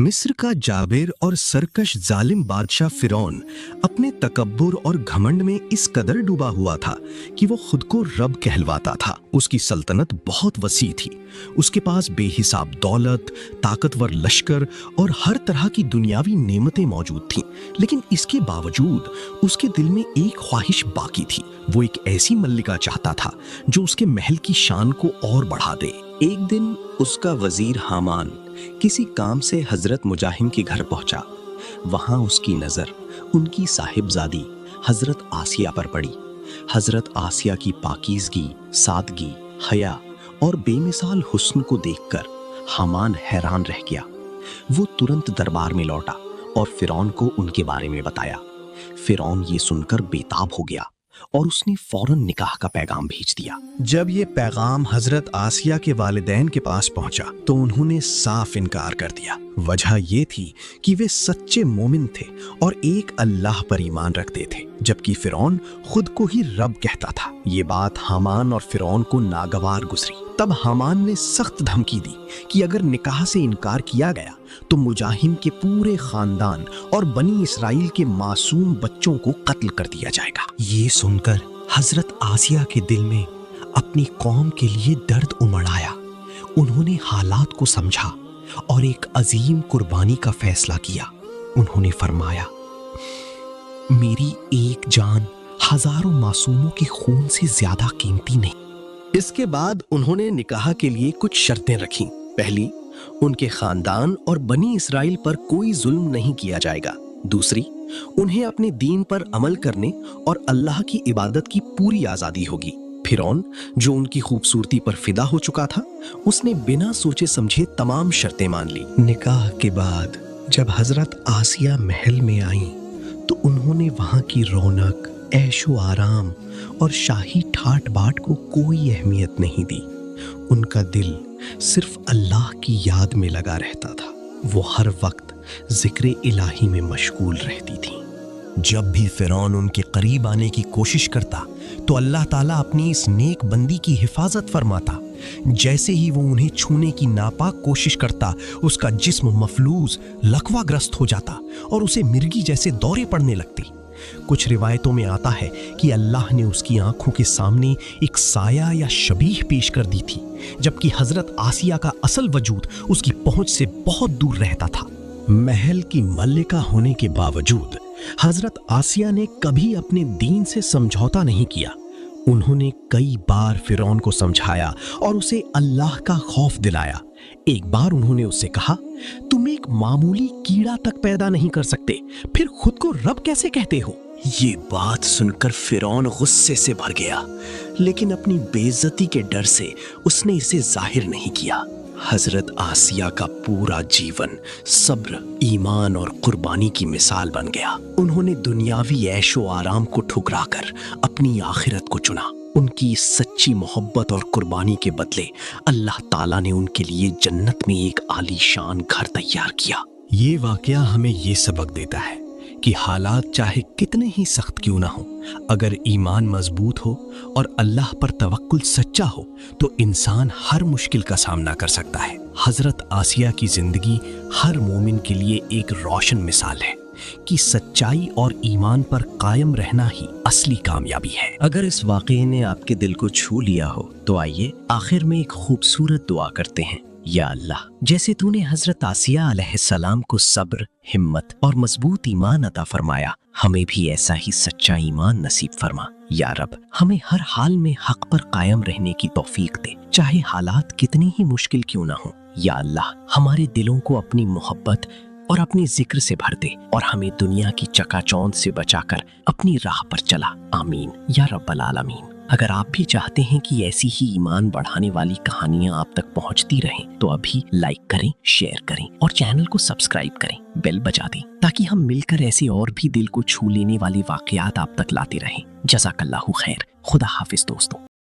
मिस्र का जाबिर और सरकश जालिम बादशाह फिरौन अपने तकब्बुर और घमंड में इस कदर डूबा हुआ था कि वो खुद को रब कहलवाता था। उसकी सल्तनत बहुत वसी थी। उसके पास बेहिसाब दौलत, ताकतवर लश्कर और हर तरह की दुनियावी नेमतें मौजूद थीं। लेकिन इसके बावजूद उसके दिल में एक ख्वाहिश बाकी थी। वो एक ऐसी मल्लिका चाहता था जो उसके महल की शान को और बढ़ा दे। एक दिन उसका वजीर हामान किसी काम से हजरत मुजाहिम के घर पहुंचा। वहां उसकी नजर उनकी साहिबजादी हजरत आसिया पर पड़ी। हजरत आसिया की पाकीज़गी, सादगी, हया और बेमिसाल हुस्न को देखकर हामान हैरान रह गया। वो तुरंत दरबार में लौटा और फिरौन को उनके बारे में बताया। फिरौन ये सुनकर बेताब हो गया और उसने फौरन निकाह का पैगाम भेज दिया। जब ये पैगाम हजरत आसिया के वालिदैन के पास पहुंचा तो उन्होंने साफ इनकार कर दिया। वजह ये थी कि वे सच्चे मोमिन थे और एक अल्लाह पर ईमान रखते थे, जबकि फिरौन खुद को ही रब कहता था। ये बात हामान और फिरौन को नागवार गुजरी। तब हामान ने सख्त धमकी दी कि अगर निकाह से इनकार किया गया तो मुजाहिम के पूरे खानदान और बनी इसराइल के मासूम बच्चों को कत्ल कर दिया जाएगा। ये सुनकर हजरत आसिया के दिल में अपनी कौम के लिए दर्द उमड़ आया। उन्होंने हालात को समझा और एक अजीम कुर्बानी का फैसला किया। उन्होंने फरमाया, मेरी एक जान हजारों मासूमों के खून से ज्यादा कीमती नहीं। इसके बाद उन्होंने निकाह के लिए कुछ शर्तें रखीं। पहली, उनके खानदान और बनी इसराइल पर कोई जुल्म नहीं किया जाएगा। दूसरी, उन्हें अपने दीन पर अमल करने और अल्लाह की इबादत की पूरी आजादी होगी। फिरौन, जो उनकी खूबसूरती पर फिदा हो चुका था, उसने बिना सोचे समझे तमाम शर्तें मान ली। निकाह के बाद जब हजरत आसिया महल में आईं तो उन्होंने वहां की रौनक, ऐशो आराम और शाही ठाट बाट को कोई अहमियत नहीं दी। उनका दिल सिर्फ अल्लाह की याद में लगा रहता था। वो हर वक्त जिक्र इलाही में मशगूल रहती थी। जब भी फिरौन उनके करीब आने की कोशिश करता तो अल्लाह ताला अपनी इस नेक बंदी की हिफाजत फरमाता। जैसे ही वो उन्हें छूने की नापाक कोशिश करता, उसका जिस्म मफलूज, लकवाग्रस्त हो जाता और उसे मिर्गी जैसे दौरे पड़ने लगते। कुछ रिवायतों में आता है कि अल्लाह ने उसकी आंखों के सामने एक साया या शबीह पेश कर दी थी, जबकि हजरत आसिया का असल वजूद उसकी पहुंच से बहुत दूर रहता था। महल की मल्लिका होने के बावजूद हजरत आसिया ने कभी अपने दीन से समझौता नहीं किया। उन्होंने कई बार फिरौन को समझाया और उसे अल्लाह का खौफ दिलाया। एक बार उन्होंने उससे कहा, तुम एक मामूली कीड़ा तक पैदा नहीं कर सकते, फिर खुद को रब कैसे कहते हो? ये बात सुनकर फिरौन गुस्से से भर गया, लेकिन अपनी बेइज्जती के डर से उसने इसे जाहिर नहीं किया। हजरत आसिया का पूरा जीवन सब्र, ईमान और कुर्बानी की मिसाल बन गया। उन्होंने दुनियावी ऐशो आराम को ठुकराकर अपनी आखिरत को चुना। उनकी सच्ची मोहब्बत और कुर्बानी के बदले अल्लाह ताला ने उनके लिए जन्नत में एक आलीशान घर तैयार किया। ये वाकया हमें ये सबक देता है कि हालात चाहे कितने ही सख्त क्यों ना हो, अगर ईमान मजबूत हो और अल्लाह पर तवक्कुल सच्चा हो तो इंसान हर मुश्किल का सामना कर सकता है। हजरत आसिया की जिंदगी हर मोमिन के लिए एक रोशन मिसाल है कि सच्चाई और ईमान पर कायम रहना ही असली कामयाबी है। अगर इस वाक़ये ने आपके दिल को छू लिया हो तो आइए आखिर में एक खूबसूरत दुआ करते हैं। या अल्लाह, जैसे तूने हजरत आसिया अलैहिस्सलाम को सब्र, हिम्मत और मजबूत ईमान अता फरमाया, हमें भी ऐसा ही सच्चा ईमान नसीब फरमा। या रब, हमें हर हाल में हक पर कायम रहने की तौफीक दे, चाहे हालात कितनी ही मुश्किल क्यों ना हो। या अल्लाह, हमारे दिलों को अपनी मोहब्बत और अपने जिक्र से भर दे और हमें दुनिया की चकाचौंध से बचाकर अपनी राह पर चला। आमीन या रब्बल आलमीन। अगर आप भी चाहते हैं कि ऐसी ही ईमान बढ़ाने वाली कहानियां आप तक पहुंचती रहें तो अभी लाइक करें, शेयर करें और चैनल को सब्सक्राइब करें, बेल बजा दें ताकि हम मिलकर ऐसे और भी दिल को छू लेने वाले वाकयात आप तक लाते रहें। जज़ाकल्लाहु खैर। खुदा हाफिज दोस्तों।